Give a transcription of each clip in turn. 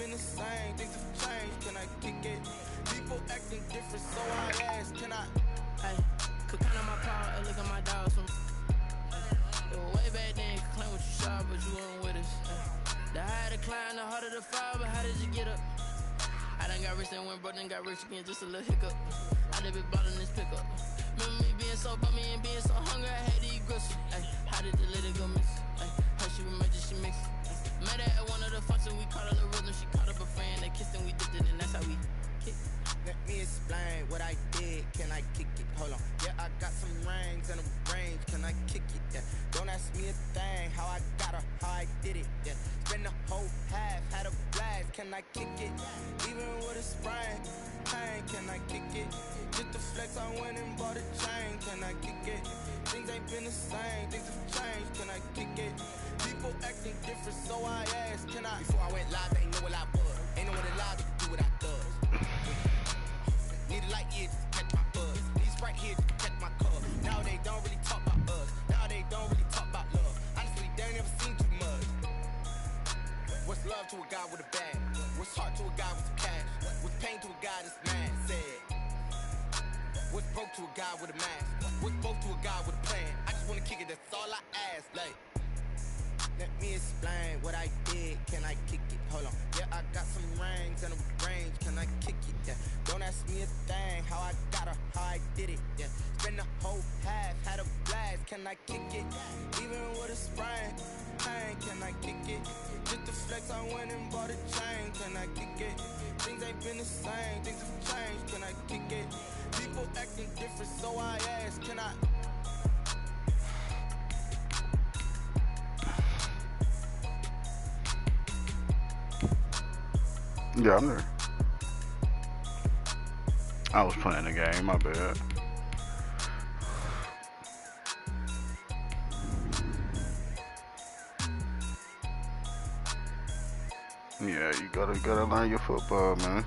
been the same, things have changed, can I kick it? People acting different, so I ask, can I? Hey, could count on my power and look at my dogs from way back then, could claim what you saw, but you weren't with us. The higher the climb, the harder the fall, but how did you get up? I done got rich, then went broke, then got rich again, just a little hiccup. I done been ballin' this pickup. Remember me being so bummy and being so hungry, I had to eat gristle. Ay, how did the lady go miss? Ay, how she remember she mixed. Met her at one of the functions, we caught a little rhythm. She caught up a friend, they kissed and we dipped it, and that's how we kicked. Let me explain what I did, can I kick it? Hold on, yeah, I got some rings and a range, can I kick it? Yeah, don't ask me a thing, how I got her, how I did it. Yeah, spend the whole half, had a blast, can I kick it? Even with a sprain, pain, can I kick it? Just the flex, I went and bought a chain, can I kick it? Things ain't been the same, things have changed, can I kick it? People acting different, so I asked, can I? Before I went live, they ain't know what I was. Ain't know what it live to do what I does. Need a light year just to catch my buzz. These right here just to catch my cup. Now they don't really talk about us. Now they don't really talk about love. Honestly, they ain't never seen too much. What's love to a guy with a bag? What's heart to a guy with some cash? What's pain to a guy that's mad? Said. What's broke to a guy with a mask? What's broke to a guy with a plan? I just wanna kick it, that's all I ask. Like, let me explain what I did, can I kick it? Hold on, yeah, I got some rings and a range, can I kick it? Yeah, don't ask me a thing, how I got her, how I did it. Yeah, spend the whole half, had a blast, can I kick it? Even with a sprain, pain, can I kick it? Just the flex, I went and bought a chain, can I kick it? Things ain't been the same, things have changed, can I kick it? People acting different, so I ask, can I? Yeah, I'm there. I was playing the game, my bad. Yeah, you gotta learn your football, man.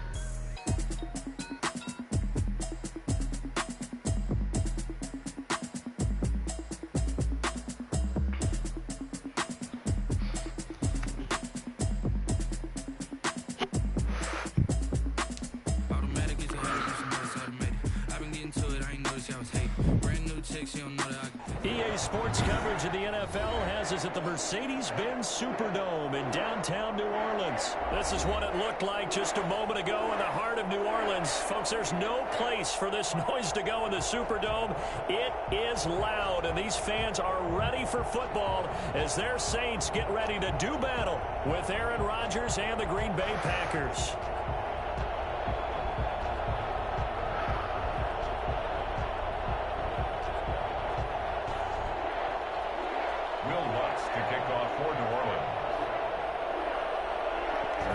EA Sports coverage of the NFL has us at the Mercedes-Benz Superdome in downtown New Orleans. This is what it looked like just a moment ago in the heart of New Orleans. Folks, there's no place for this noise to go in the Superdome. It is loud, and these fans are ready for football as their Saints get ready to do battle with Aaron Rodgers and the Green Bay Packers.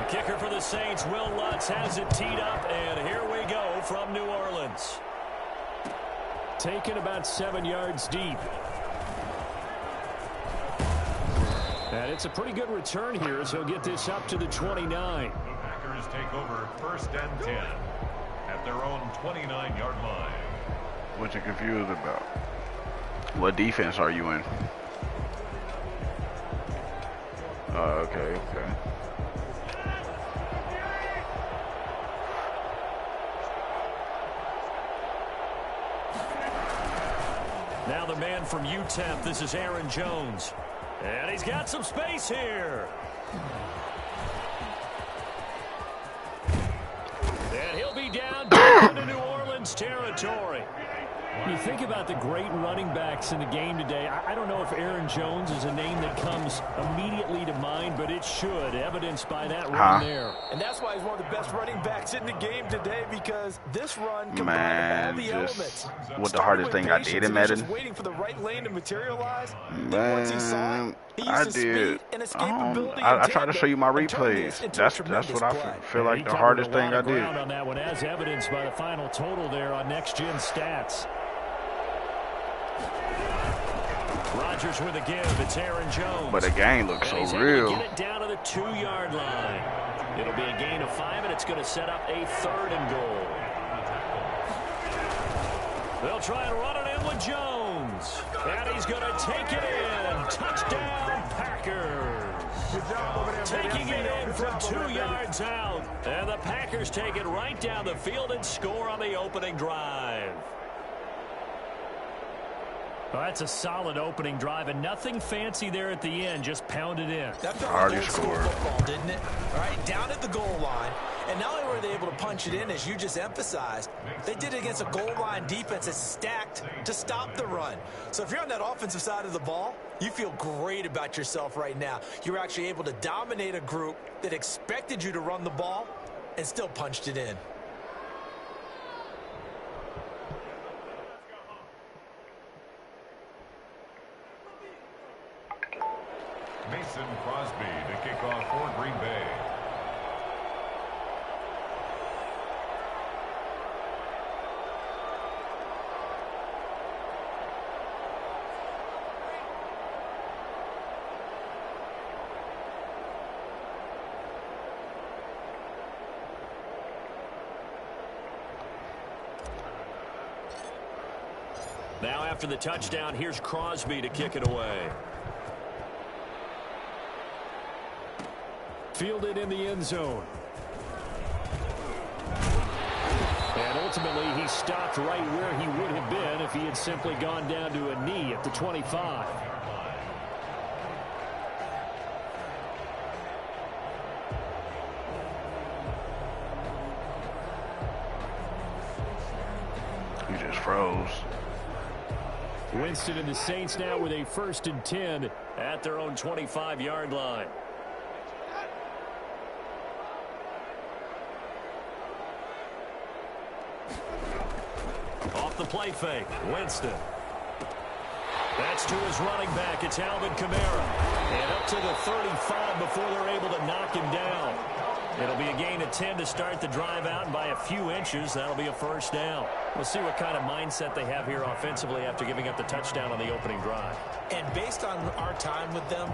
Kicker for the Saints, Will Lutz has it teed up, and here we go from New Orleans. Taken about 7 yards deep. And it's a pretty good return here as he'll get this up to the 29. The Packers take over 1st and 10 at their own 29-yard line. What you confused about? What defense are you in? Okay. Now the man from UTEP, this is Aaron Jones. And he's got some space here. And he'll be down into New Orleans territory. You think about the great running backs in the game today. I don't know if Aaron Jones is a name that comes immediately to mind, but it should, evidenced by that run there. And that's why he's one of the best running backs in the game today, because this run combined all the elements. What the hardest thing I did in Madden? Waiting for the right lane to materialize. Man, once he saw it, he used I the did. speed and escapability I try to show you my replays. That's what I feel like the hardest thing I did. On that one, as evidenced by the final total there on Next Gen Stats. Rodgers with a give. It's Aaron Jones. But the game looks so real. Get it down to the 2-yard line. It'll be a gain of 5, and it's going to set up a 3rd and goal. They'll try and run it in with Jones. And he's going to take it in. Touchdown, Packers. taking it in from 2 yards out. And the Packers take it right down the field and score on the opening drive. Well, that's a solid opening drive, and nothing fancy there at the end, just pounded in. That felt Already like old school scored. football, didn't it? All right, down at the goal line. And not only were they able to punch it in, as you just emphasized, they did it against a goal line defense that's stacked to stop the run. So if you're on that offensive side of the ball, you feel great about yourself right now. You're actually able to dominate a group that expected you to run the ball and still punched it in. Mason Crosby to kick off for Green Bay. Now after the touchdown, here's Crosby to kick it away. Fielded in the end zone. And ultimately, he stopped right where he would have been if he had simply gone down to a knee at the 25. He just froze. Winston and the Saints now with a 1st and 10 at their own 25-yard line. Off the play fake, Winston. That's to his running back. It's Alvin Kamara. And up to the 35 before they're able to knock him down. It'll be a gain of 10 to start the drive out, and by a few inches, that'll be a 1st down. We'll see what kind of mindset they have here offensively after giving up the touchdown on the opening drive. And based on our time with them,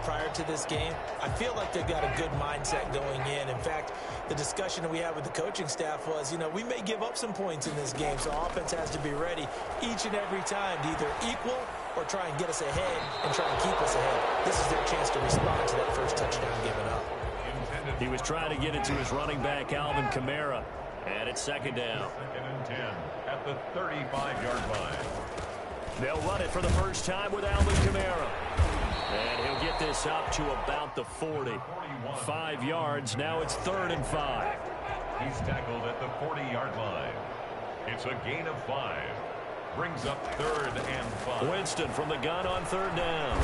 prior to this game, I feel like they've got a good mindset going in. In fact, the discussion that we had with the coaching staff was, we may give up some points in this game, so offense has to be ready each and every time to either equal or try and get us ahead and try and keep us ahead. This is their chance to respond to that first touchdown given up. He was trying to get it to his running back, Alvin Kamara. And it's 2nd down. 2nd and 10 at the 35-yard line. They'll run it for the first time with Alvin Kamara. And he'll get this up to about the 40. 5 yards. Now it's 3rd and 5. He's tackled at the 40-yard line. It's a gain of 5. Brings up 3rd and 5. Winston from the gun on 3rd down.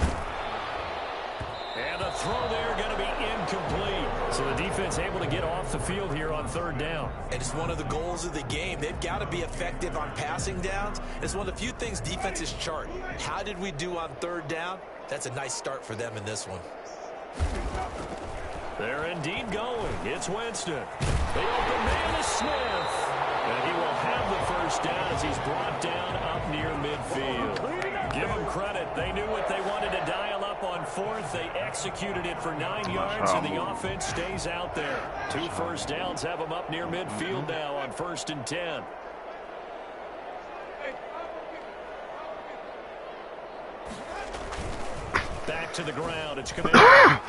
And the throw there going to be incomplete. So the defense able to get off the field here on 3rd down. And it's one of the goals of the game. They've got to be effective on passing downs. It's one of the few things defenses chart. How did we do on 3rd down? That's a nice start for them in this one. They're indeed going. It's Winston. The open man is Smith. And he will have the 1st down as he's brought down up near midfield. Give them credit. They knew what they wanted to dial up on 4th. They executed it for 9 yards, and the offense stays out there. 2 first downs have them up near midfield now on 1st and 10. Back to the ground. It's Kamara.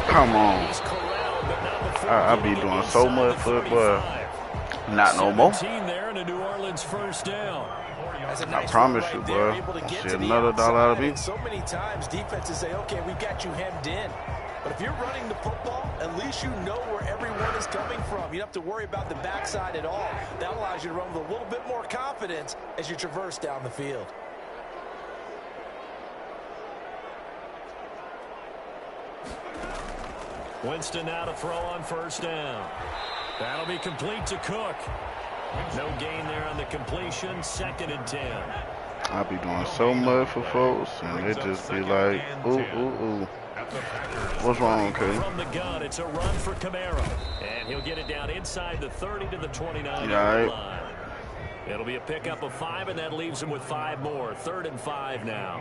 Come on. He's corralled, but not before I be getting doing so inside much the football. 35. Not no more. 17 there and a New Orleans 1st down. I promise you, bro. See another dollar out of me. So many times defenses say, okay, we've got you hemmed in. But if you're running the football, at least you know where everyone is coming from. You don't have to worry about the backside at all. That allows you to run with a little bit more confidence as you traverse down the field. Winston now to throw on 1st down. That'll be complete to Cook. No gain there on the completion. 2nd and 10. I be doing so much for folks, and it just be like, ooh, ooh, ooh. What's wrong, okay? From the gun, it's a run for Kamara. And he'll get it down inside the 30 to the 29-yard right. line. It'll be a pickup of 5, and that leaves him with 5 more. 3rd and 5 now.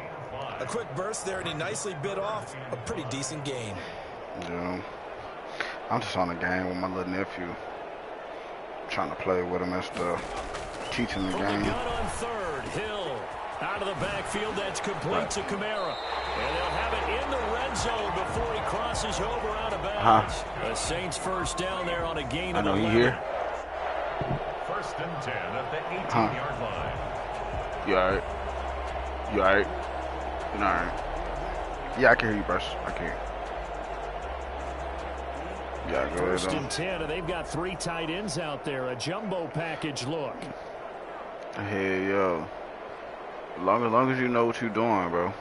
A quick burst there, and he nicely bit off a pretty decent gain. Yeah. I'm just on the game with my little nephew. Trying to play with him and stuff. Teach him the From game. the gun on 3rd, Hill. Out of the backfield, that's complete to Kamara. And they'll have it in the red zone crosses over out of bounds. The Saints first down there on a gain of 11. I know he here. First and 10 at the 18-yard line. You alright? You alright? You alright? Yeah, I can hear you, Bruce. I can hear you. Yeah, go First ahead. and 10, and they've got 3 tight ends out there. A jumbo package look. Hey, yo. As long as you know what you're doing, bro.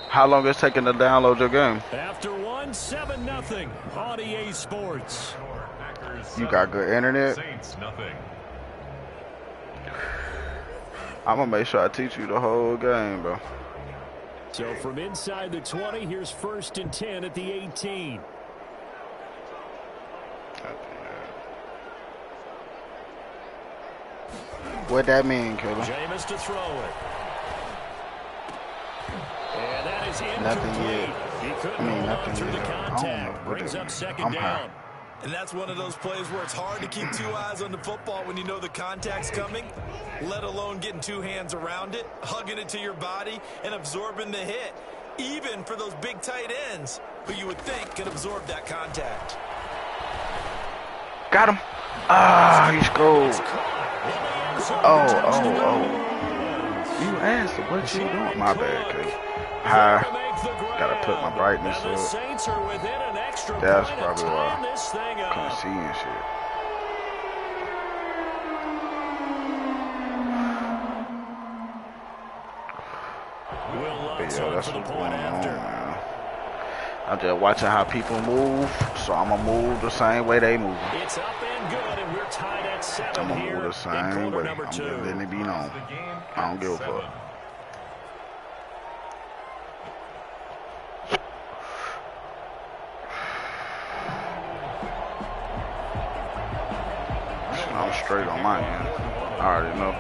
How long it's taking to download your game? After 1, 7-0 on EA Sports. You got good internet? Saints nothing. I'm going to make sure I teach you the whole game, bro. So from inside the 20, here's first and 10 at the 18. What that mean, killer? Jameis to throw it. And that is incomplete. Nothing yet. He couldn't I mean, hold on nothing through the yet. I don't know contact. what Brings that up means. second I'm down. high. And that's one of those plays where it's hard to keep 2 eyes on the football when you know the contact's coming, let alone getting 2 hands around it, hugging it to your body, and absorbing the hit, even for those big tight ends who you would think could absorb that contact. Got him. Ah, he scored. Oh. You asked him, what you doing? My bad, cuz. High. Gotta put my brightness up. That's probably why I couldn't see and shit. But yeah, that's what's going on, man. I'm just watching how people move, so I'm gonna move the same way they move. It's up and good, and we're tied at 7 I'm gonna here move the same in quarter way. number I'm 2. just letting it be known. I don't give a fuck. I'm straight on my end. I already know.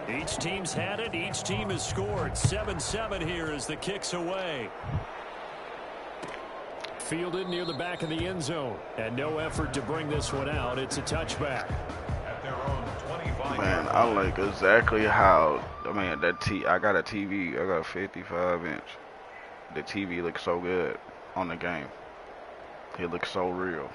Each team's had it. Each team has scored. 7-7 here as the kick's away. Fielded near the back of the end zone. And no effort to bring this one out. It's a touchback. At their own 25. Man, I like exactly how, I mean, I got a TV, I got a 55 inch. The TV looks so good on the game. It looks so real.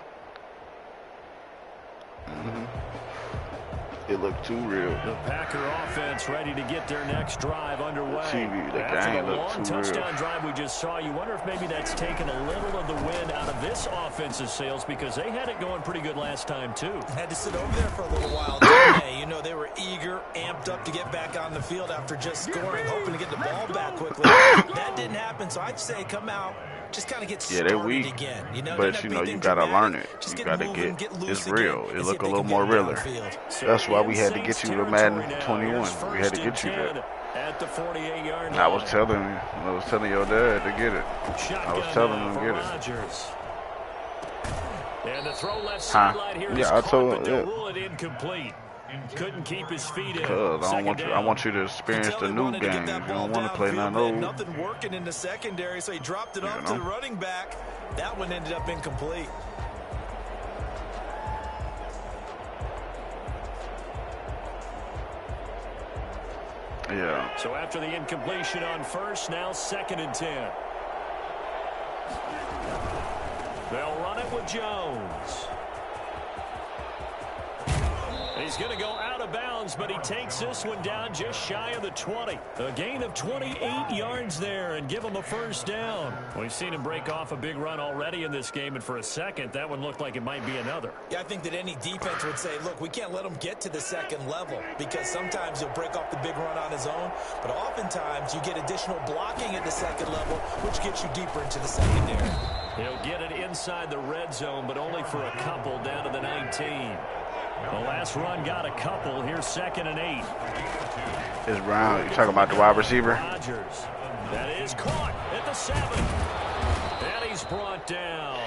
It looked too real. The Packer offense ready to get their next drive underway. The After game the looked long too real. touchdown drive we just saw, you wonder if maybe that's taken a little of the wind out of this offense's sails because they had it going pretty good last time too. Had to sit over there for a little while, didn't they? You know, they were eager, amped up to get back on the field after just scoring, hoping to get the ball back quickly. That didn't happen, so I'd say come out, just kind of get started they're weak, again. You know, but you know, you gotta learn it. You gotta get it's real. It look a little more realer. That's why we had to get you to Madden 21. We had to get you that. At the 48-yard line. I was telling your dad to get it. I was telling him to get it. And the throw left sideline here. Yeah, I told him. To rule it incomplete. Couldn't keep his feet in. Cause I want you to experience the new games. You don't want to play none of those. Nothing working in the secondary, so he dropped it off to the running back. That one ended up incomplete. Yeah. So after the incompletion on first, now 2nd and 10. They'll run it with Jones. He's going to go out of bounds, but he takes this one down just shy of the 20. A gain of 28 yards there and give him a first down. We've seen him break off a big run already in this game, and for a second, that one looked like it might be another. Yeah, I think that any defense would say, look, we can't let him get to the second level because sometimes he'll break off the big run on his own, but oftentimes you get additional blocking at the second level, which gets you deeper into the secondary. He'll get it inside the red zone, but only for a couple down to the 19. The last run got a couple. Here's 2nd and 8. It's Brown. You talking about the wide receiver? Rodgers. That is caught at the 7. And he's brought down.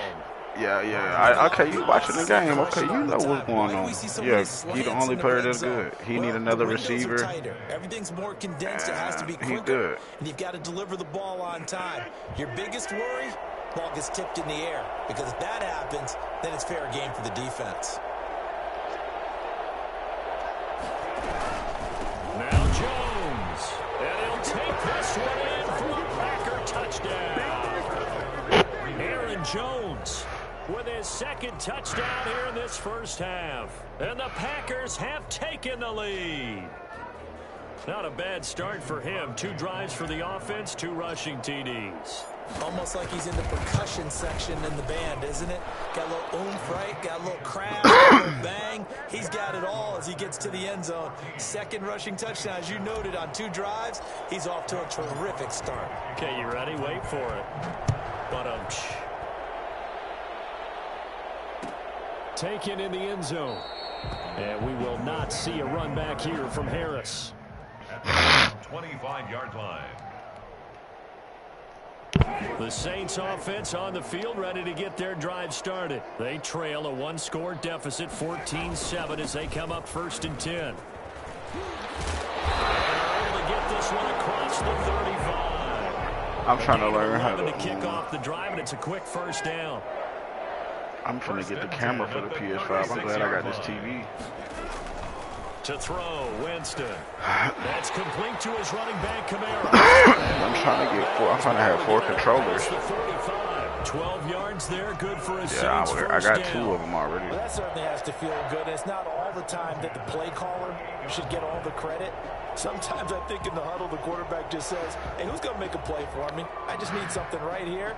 Yeah. Okay, you watching the game. Okay, you know what's going on. Yeah, he the only player that's good. He need another receiver. Everything's more condensed. It has to be quicker. He's good. And you've got to deliver the ball on time. Your biggest worry, ball gets tipped in the air. Because if that happens, then it's fair game for the defense. Now Jones. And he'll take this one in for a Packer touchdown. Aaron Jones with his second touchdown here in this first half. And the Packers have taken the lead. Not a bad start for him. 2 drives for the offense, 2 rushing TDs. Almost like he's in the percussion section in the band, isn't it? Got a little oomph, right? Got a little crash, a little bang. He's got it all as he gets to the end zone. Second rushing touchdown, as you noted, on 2 drives. He's off to a terrific start. Okay, you ready? Wait for it. But taken in the end zone. And we will not see a run back here from Harris. At the 25-yard line. The Saints offense on the field ready to get their drive started. They trail a 1-score deficit, 14-7 as they come up 1st and 10. And they're able to get this one across the 35. I'm trying to learn how to kick off the drive, and it's a quick first down. I'm trying to get the camera for the PS5. I'm glad I got this TV. To throw, Winston. That's complete to his running back, Kamara. I'm trying to get 4. I'm trying to have 4 controllers. 12 yards there, good for a Saints I got first 2 down. of them already. Well, that certainly has to feel good. It's not all the time that the play caller should get all the credit. Sometimes I think in the huddle, the quarterback just says, hey, who's going to make a play for me? I just need something right here.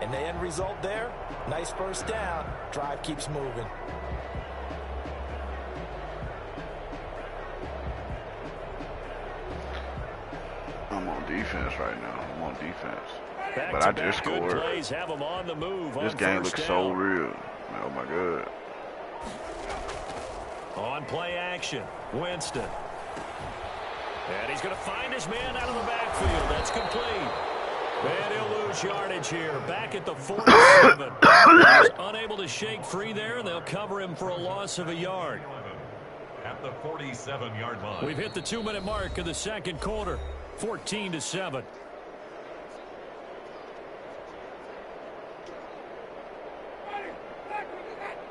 And the end result there, nice first down. Drive keeps moving. I'm on defense right now. I'm on defense. Back But I just scored. Plays have them on the move This on game first looks down. so real. Oh my god. On play action, Winston. And he's going to find his man out of the backfield. That's complete. And he'll lose yardage here. Back at the 47. He's unable to shake free there, and they'll cover him for a loss of a yard. At the 47-yard line. We've hit the 2-minute mark of the second quarter. 14-7.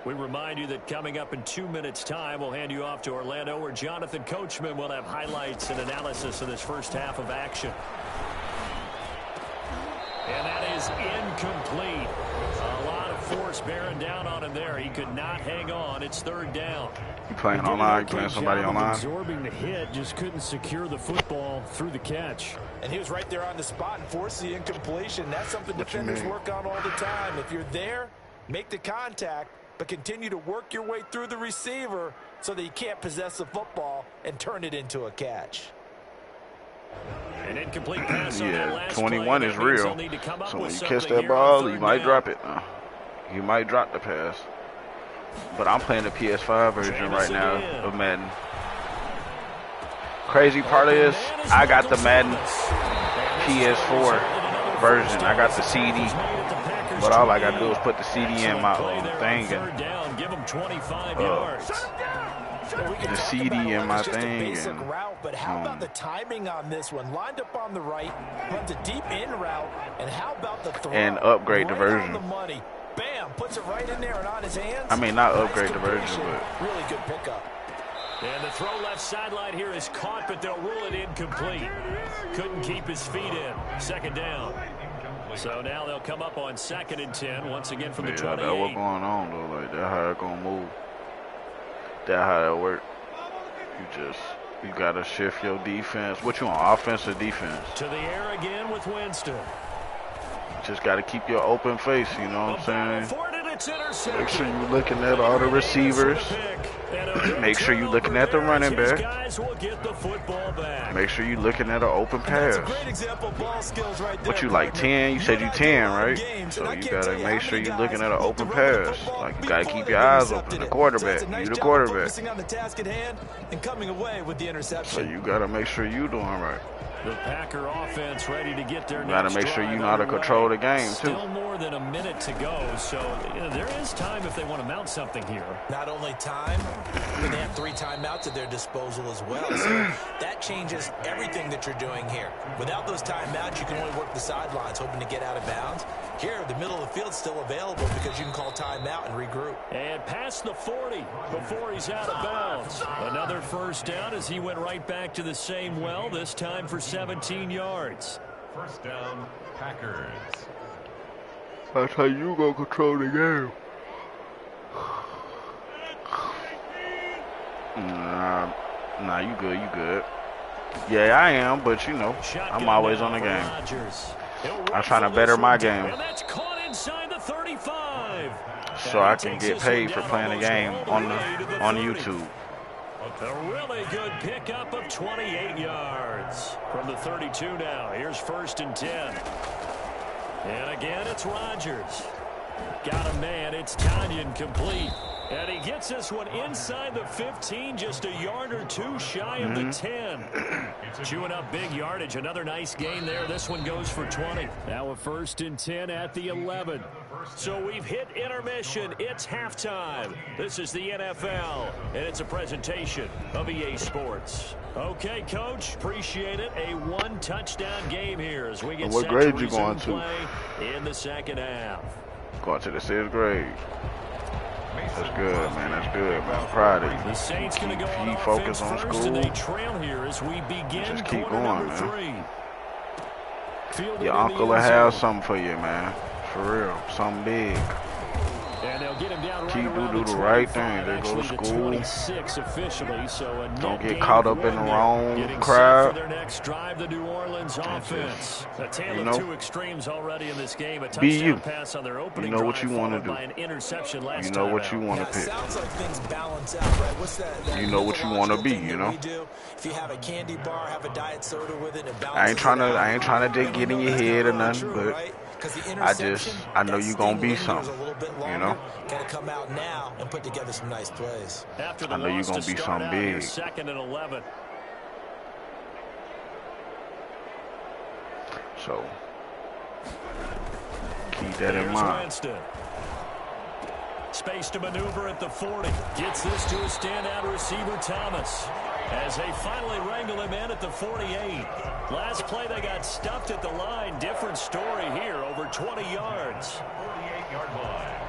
We remind you that coming up in 2 minutes' time, we'll hand you off to Orlando, where Jonathan Coachman will have highlights and analysis of this first half of action. And that is incomplete. A lot of force bearing down on him there. He could not hang on. It's 3rd down. You playing online? You playing somebody online? Absorbing the hit, just couldn't secure the football through the catch. And he was right there on the spot and forced the incompletion. That's something defenders work on all the time. If you're there, make the contact, but continue to work your way through the receiver so that you can't possess the football and turn it into a catch. An incomplete pass on that last 21 play. is real. So when you catch that ball, you might drop it. You might drop the pass. But I'm playing the PS5 version right now of Madden. Crazy part is, I got the Madden PS4 version. I got the CD. But all I got to do is put the CD in my thing. The CD in my thing. But how about the timing on this one? Lined up on the right, runs a deep in route, and how about the throw? And upgrade the version. On the money. Bam, puts it right in there and on his hands. I mean, not upgrade the version, but really good pickup. And the throw left sideline here is caught, but they'll rule it incomplete. Couldn't keep his feet in. 2nd down. So now they'll come up on 2nd and 10 once again from the 28. That's what's going on though. Like that's how it gonna move. That's how that work. You gotta shift your defense. What you on, offense or defense? To the air again with Winston. Just gotta keep your open face. You know what I'm saying? Make sure you're looking at all the receivers. Make sure you're looking at the running back. Make sure you're looking at an open pass. What you like, 10? You said you 10, right? So you gotta make sure you're looking at an open pass. Like you gotta keep your eyes open. The quarterback, you the quarterback. So you gotta make sure you're doing right. The Packer offense ready to get their You gotta make sure you know how to control the game, too. Still more than a minute to go, so there is time if they want to mount something here. Not only time, but they have 3 timeouts at their disposal as well. So that changes everything that you're doing here. Without those timeouts, you can only work the sidelines, hoping to get out of bounds. Here, the middle of the field's still available because you can call timeout and regroup. And past the 40 before he's out of bounds. Another first down as he went right back to the same well, this time for 17 yards. First down, Packers. That's how you gonna control the game. Nah, you good, you good. Yeah, I am, but you know, I'm always on the game. I'm trying to better my game. And that's caught inside the 35. So I can get paid for playing the game on YouTube. A really good pickup of 28 yards from the 32 now. Here's first and 10. And again, it's Rodgers. Got a man. It's Tanyan complete. And he gets this one inside the 15, just a yard or two shy of the 10. Chewing up big yardage. Another nice gain there. This one goes for 20. Now a first and 10 at the 11. So we've hit intermission. It's halftime. This is the NFL, and it's a presentation of EA Sports. Okay, Coach, appreciate it. A one-touchdown game here as we get what grade you going to? In the second half. Going to the 6th grade. That's good, man. That's good, man. I'm proud of you. The Saints going to go on focus on first, school. And they trail here as we begin. Just keep going, man. Your uncle will have something for you, man. For real. Something big. And they'll get him down right do the right thing. They go to school. 26 officially, so don't get caught up in the wrong crowd. Their next drive, the New Orleans offense. A tale of two extremes already in this game. A be you. Pass on their opening you know what you want to do. An interception last you know what you want to pick. Sounds like things balance out, right? What's that you know what you want to be, you know. If you have a candy bar, have a diet soda with it, and I ain't trying to get in your head or nothing, but I know you gonna be something, you know. Gotta come out now and put together some nice plays. I know you gonna be something big. Second and 11. So keep that in mind. Winston. Space to maneuver at the 40. Gets this to a standout receiver, Thomas. As they finally wrangle him in at the 48. Last play, they got stuffed at the line. Different story here, over 20 yards. 48-yard line.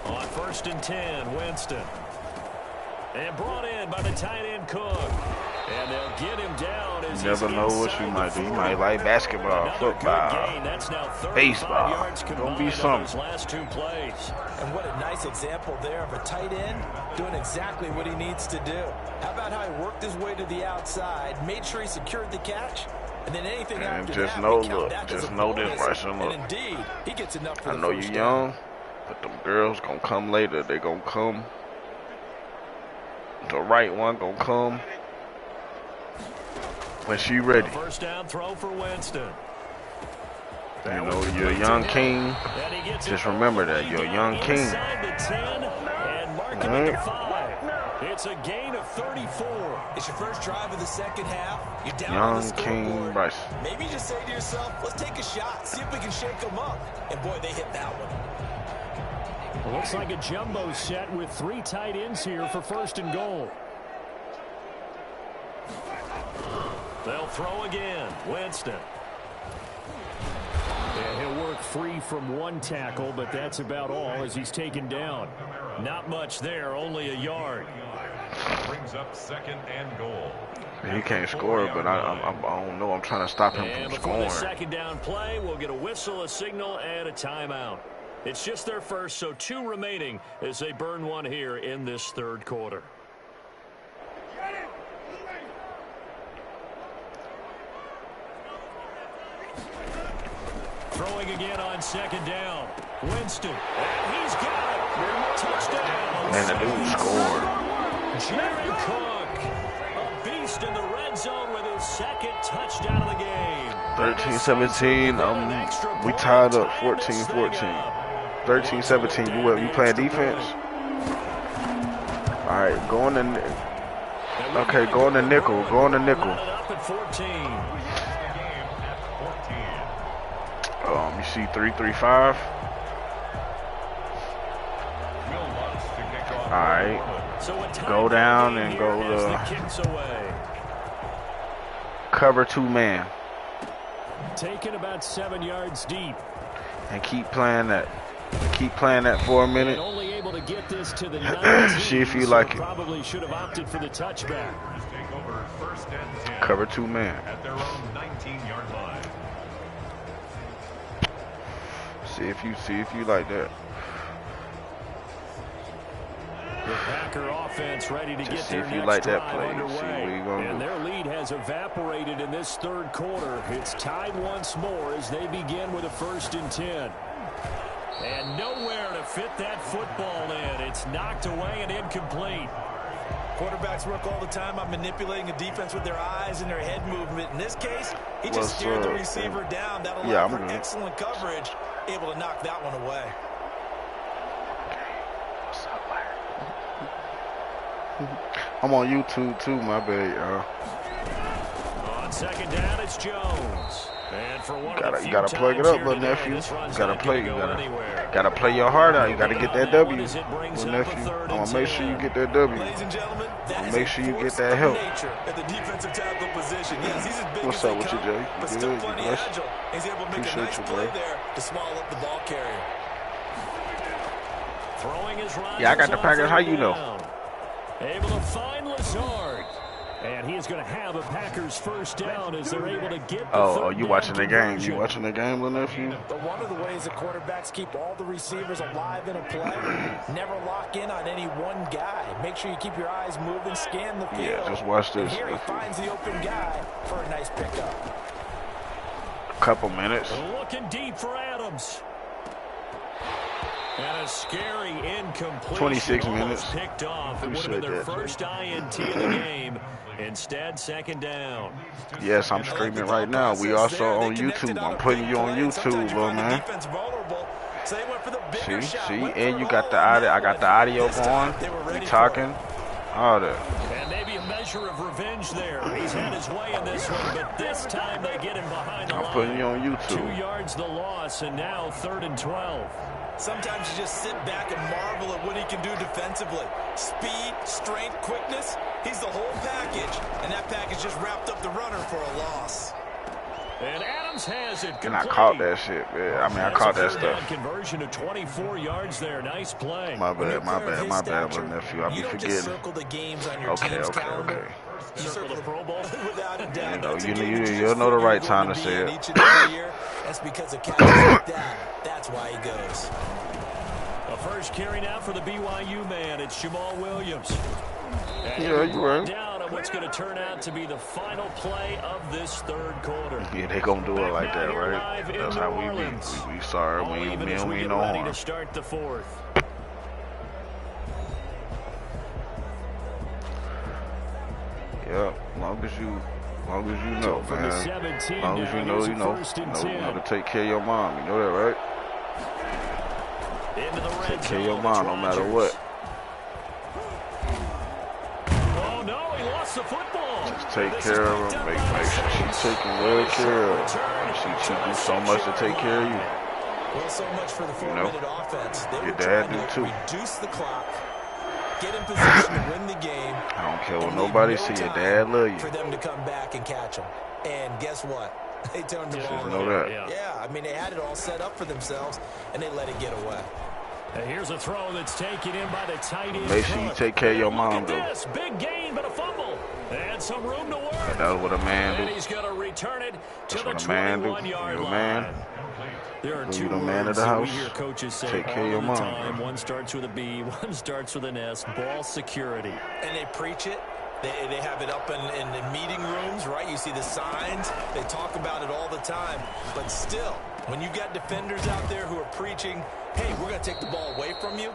On first and 10, Winston. And brought in by the tight end Cook. And they'll get him down as you never know what you might do. You might like basketball, football, baseball. Gonna be something. Last two plays. And what a nice example there of a tight end doing exactly what he needs to do. How about how he worked his way to the outside, made sure he secured the catch, and then anything after just that, know, look, just know this, Bryson. Look, and indeed, he gets enough for I know you're young, but them girls gonna come later. They gonna come. The right one gonna come when she ready. First down throw for Winston. You know, you're a young king. Just remember that. You're a young king. It's a gain of 34. It's your first drive of the second half. You're down young on the scoreboard. King Bryce. Maybe just say to yourself, let's take a shot, see if we can shake them up. And boy, they hit that one. It looks like a jumbo set with 3 tight ends here for first and goal. They'll throw again. Winston. Yeah, he'll work free from one tackle, but that's about all as he's taken down. Not much there, only a yard. Brings up second and goal. He can't score, but I don't know. I'm trying to stop him from before scoring. The second down play, we'll get a whistle, a signal, and a timeout. It's just their first, so 2 remaining as they burn one here in this third quarter. Throwing again on second down. Winston. And he's got it. Touchdown. Man, the dude scored. Jared Cook. A beast in the red zone with his second touchdown of the game. 13-17. We tied up 14-14. 13-17. You playing defense? All right, go on the. Okay, go on the nickel. Go on the nickel. Up at 14. You see 3-3-5. Alright. So Go down and go to cover 2 man. Taken about 7 yards deep. And keep playing that. Keep playing that for a minute. Only able to get this to the 19, see if you like it. Probably should have opted for the touchback. Cover 2 man. At their own 19-yard line. See if you like that. The Packer offense ready to Just get see their if you next like that drive play. underway. See what you gonna And do. their lead has evaporated in this third quarter. It's tied once more as they begin with a 1st and 10. And nowhere to fit that football in. It's knocked away and incomplete. Quarterbacks work all the time on manipulating a defense with their eyes and their head movement. In this case, he just steered the receiver down. That allowed for excellent coverage, able to knock that one away. I'm on YouTube too, my bad, y'all. On 2nd down, it's Jones. And for one You gotta plug it up, little nephew. You gotta play. Gotta play your heart out. You gotta get that W, little nephew. I'm gonna make sure you get that W. Ladies and gentlemen, Make sure you get that help. At the defensive tackle position. Yes, he's as big What's as up with you, Jay? but You still good? plenty You blessed? agile. He's able to make Appreciate a nice you, play bro. there to swallow up the ball carrier. Throwing his Yeah, I got the Packers. How you know? Able to find Lazard. And he is going to have a Packers 1st down as they're able to get the Oh, you watching the game? You watching the game, little nephew? But one of the ways that quarterbacks keep all the receivers alive in a play, never lock in on any one guy. Make sure you keep your eyes moving, scan the field. Yeah, just watch this. And here he finds the open guy for a nice pickup. Couple minutes. Looking deep for Adams. And a scary incomplete. 26 minutes. Picked off. It would have been their first INT of the game. Instead, 2nd down. Yes, I'm streaming right now. We also on YouTube. I'm putting you on YouTube, little man. See, and you got the audio. I got the audio going. We talking. All that. And maybe a measure of revenge there. He's had his way in this one, but this time they get him behind the line. I'm putting you on 2 YouTube. yards the loss, and now 3rd and 12. Sometimes you just sit back and marvel at what he can do defensively. Speed, strength, quickness. He's the whole package, and that package just wrapped up the runner for a loss. And Adams has it. And I caught that shit, man. I mean, I caught that stuff. Conversion to 24 yards there. Nice play. My bad, little nephew. I be forgetting. Okay. You circle the Pro Bowl without a doubt. You'll know the right time to say it. That's because of catches like that. That's why he goes. A first carry now for the BYU man. It's Jamal Williams. And Yeah, you right. Down on what's going to turn out to be the final play of this third quarter. Yeah, they gonna do it like that, right? That's how we be. We sorry, we don't mean no harm. To start the 4th. Yeah, long as you know, man. Long as you know to take care of your mom. You know that, right? Take care of your mom no matter what. Oh no, he lost the football. Just take care of her. Make sure she's taking well care of her. She do so much to take care of you. Well, so much for the 4-minute offense. They Your were dad trying do to too. reduce the clock, get in position to win the game. I don't care what nobody see. Your dad love you. For them to come back and catch them. And guess what? They turned the ball know over. that. Yeah, I mean, they had it all set up for themselves, and they let it get away. And here's a throw that's taken in by the tight end. Make sure you take care of your mom, though. This big gain, but a fumble. And some room to work. That's what a man And do. he's going to return it to the That's what a man do. 21-yard You a line. man. There are You two the man of words the that we house. hear coaches say Take care all of your the mom, time. bro. One starts with a B, one starts with an S. Ball security. And they preach it. They have it up in the meeting rooms, right? You see the signs. They talk about it all the time. But still, when you got defenders out there who are preaching, hey, we're going to take the ball away from you,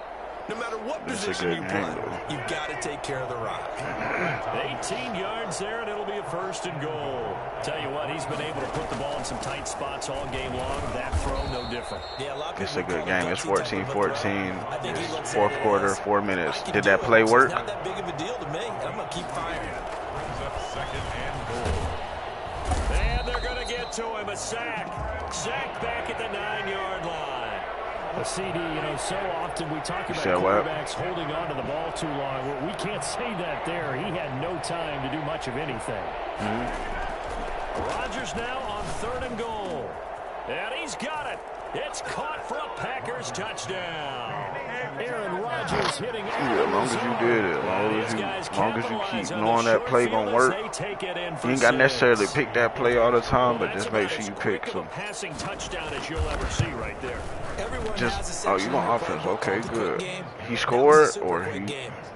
no matter what position you play, you've got to take care of the rock. 18 yards there, and it'll be a 1st and goal. Tell you what, he's been able to put the ball in some tight spots all game long. That throw, no different. Yeah, It's a good game. It's 14-14. It's 4th quarter, 4 minutes. Did that play work? It's not that big of a deal to me. I'm going to keep firing. Brings up 2nd and goal. And they're going to get to him. A sack. Sack back at the 9-yard line. A CD, you know, so often we talk about quarterbacks holding on to the ball too long. Well, we can't say that there. He had no time to do much of anything. Rodgers now on 3rd and goal. And he's got it. It's caught for a Packers touchdown. Aaron Rodgers hitting. Yeah, as long as you did it, as long as you keep knowing that play gonna work. You ain't got necessarily pick that play all the time, but just make sure you pick some. Passing touchdown as you'll ever see right there. Just you want offense? Okay, good. He scored or he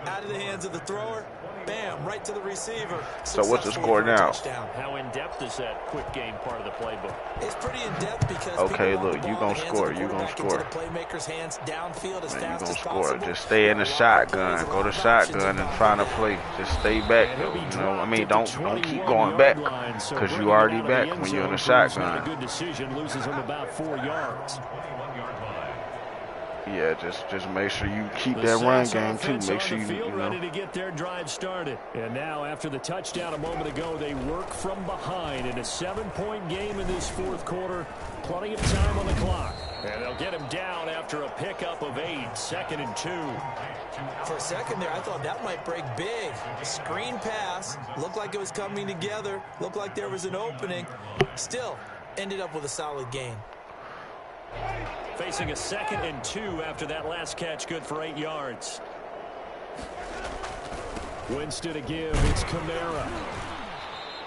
out of the hands of the thrower. Bam, right to the receiver. So what's the score now? How in-depth is that quick game part of the playbook? It's pretty in-depth because okay, look, you gonna score, you gonna score. Playmaker's hands downfield as fast as score. possible. Just stay in the shotgun. Go to shotgun and find a play. Just stay back. You know, I mean, don't keep going back because you already back when you're in the shotgun. A good decision, loses him about 4 yards. Yeah, just make sure you keep that run game too. Make sure you ready to get their drive started. And now after the touchdown a moment ago, they work from behind in a 7-point game in this 4th quarter. Plenty of time on the clock. And they'll get him down after a pickup of 8, 2nd and 2. For a second there, I thought that might break big. Screen pass, looked like it was coming together, looked like there was an opening. Still, ended up with a solid gain. Facing a 2nd and 2 after that last catch, good for 8 yards. Winston to give, it's Kamara.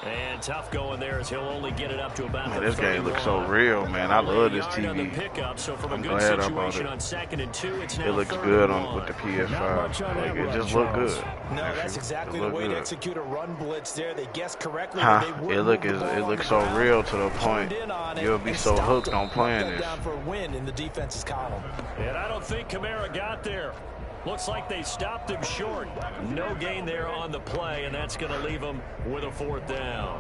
And tough going there as he'll only get it up to about man, this game looks so real, man. I love this TV. I'm glad about it. On 2nd and 2, it looks good with the PS5. Like, it just looked good. No, that's exactly the way to execute a run blitz there. They guessed correctly. It looks so real to the point you'll be so hooked on playing this. Down for a win in the defense's column. And I don't think Kamara got there. Looks like they stopped him short. No gain there on the play, and that's going to leave him with a 4th down.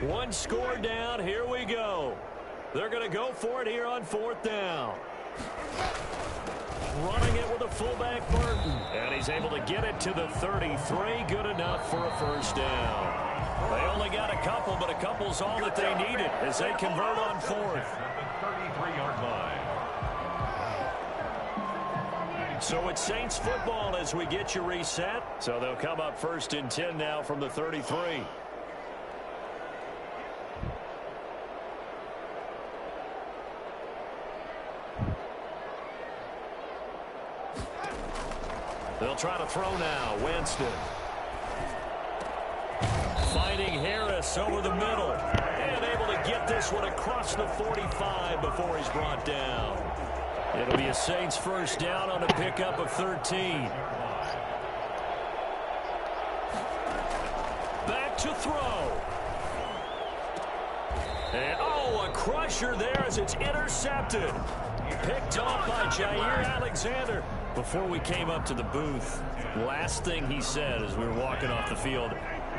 One score down. Here we go. They're going to go for it here on 4th down. Running it with a fullback Burton. And he's able to get it to the 33. Good enough for a 1st down. They only got a couple, but a couple's all that they needed as they convert on 4th. At the 33-yard line. So it's Saints football as we get you reset. So they'll come up 1st and 10 now from the 33. They'll try to throw now. Winston. Finding Harris over the middle. And able to get this one across the 45 before he's brought down. It'll be a Saints 1st down on a pickup of 13. Back to throw. And, a crusher there as it's intercepted. Picked off by Jair Alexander. Before we came up to the booth, last thing he said as we were walking off the field,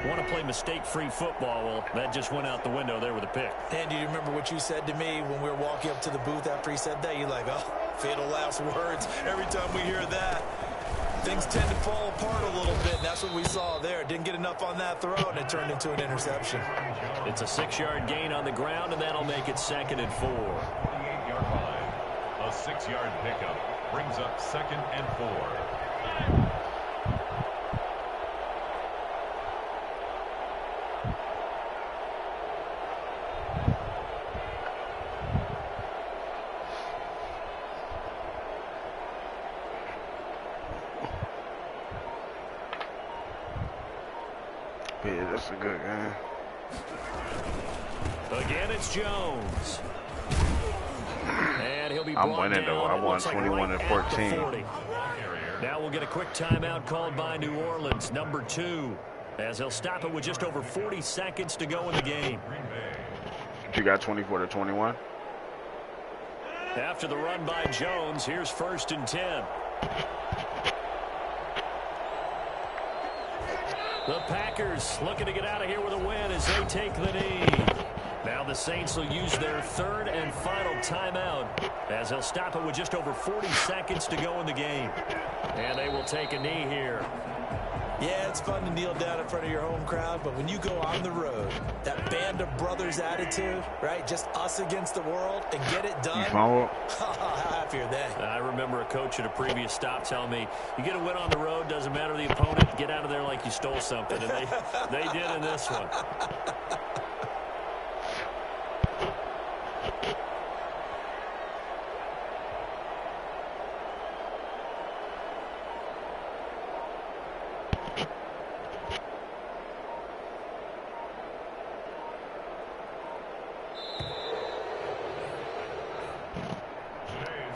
want to play mistake-free football. Well, that just went out the window there with a pick. And do you remember what you said to me when we were walking up to the booth after he said that? You're like, oh, fatal last words. Every time we hear that, things tend to fall apart a little bit. And that's what we saw there. Didn't get enough on that throw, and it turned into an interception. It's a 6-yard gain on the ground, and that'll make it 2nd and 4. 28-yard line. A 6-yard pickup brings up 2nd and 4. Yeah, that's a good game. Again, it's Jones. And he'll be I'm winning, though. I won 21-14. Now we'll get a quick timeout called by New Orleans, number 2, as they'll stop it with just over 40 seconds to go in the game. You got 24-21? After the run by Jones, here's 1st and 10. The Packers looking to get out of here with a win as they take the knee. Now the Saints will use their 3rd and final timeout as they'll stop it with just over 40 seconds to go in the game. And they will take a knee here. Yeah, it's fun to kneel down in front of your home crowd, but when you go on the road, that band of brothers attitude, right? Just us against the world and get it done. How happy are they? I remember a coach at a previous stop telling me, you get a win on the road, doesn't matter the opponent, get out of there like you stole something. And they did in this one.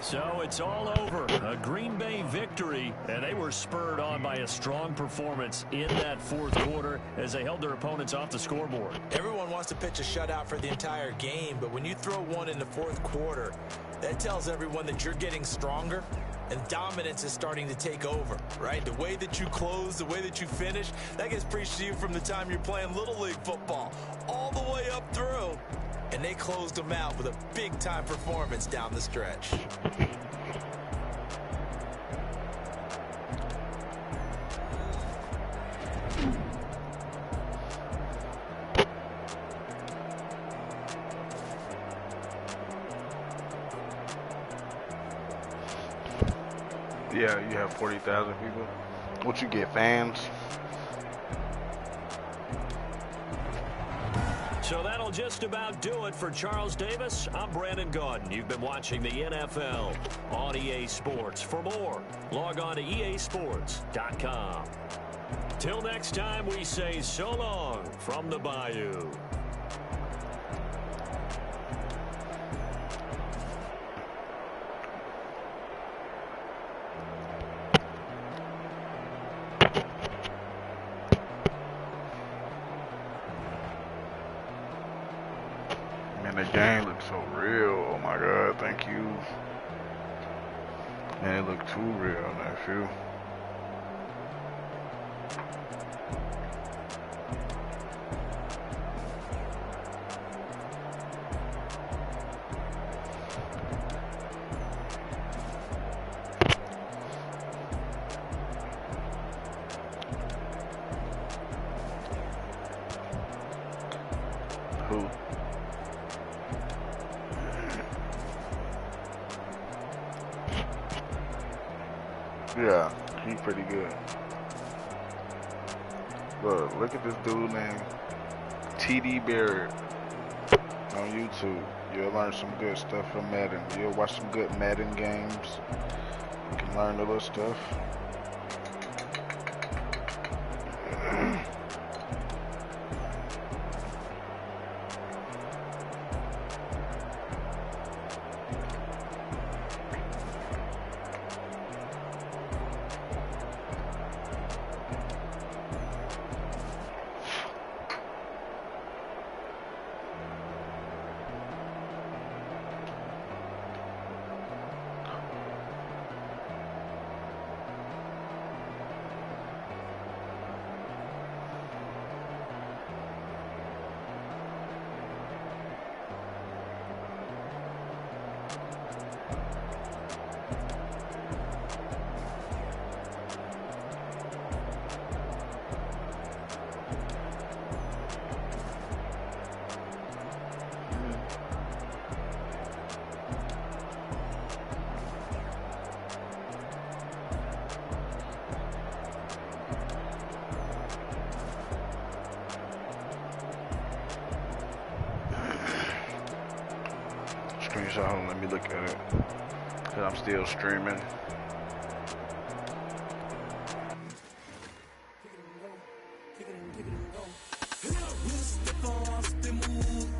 So it's all over. A Green Bay victory, and they were spurred on by a strong performance in that fourth quarter as they held their opponents off the scoreboard. Everyone wants to pitch a shutout for the entire game, but when you throw one in the fourth quarter, that tells everyone that you're getting stronger and dominance is starting to take over, right? The way that you close, the way that you finish, that gets preached to you from the time you're playing Little League football all the way up through. And they closed them out with a big-time performance down the stretch. Yeah, you have 40,000 people. What you get, fans? So that'll just about do it for Charles Davis. I'm Brandon Gaudin. You've been watching the NFL on EA Sports. For more, log on to easports.com. Till next time, we say so long from the Bayou. The game looks so real. Oh my god, thank you. Man, it looked too real, nephew. Who? Yeah, he's pretty good. Look at this dude named TD Barrett on YouTube. You'll learn some good stuff from Madden. You'll watch some good Madden games. You can learn a little stuff. Screenshot, hold on, let me look at it. Cause I'm still streaming. Move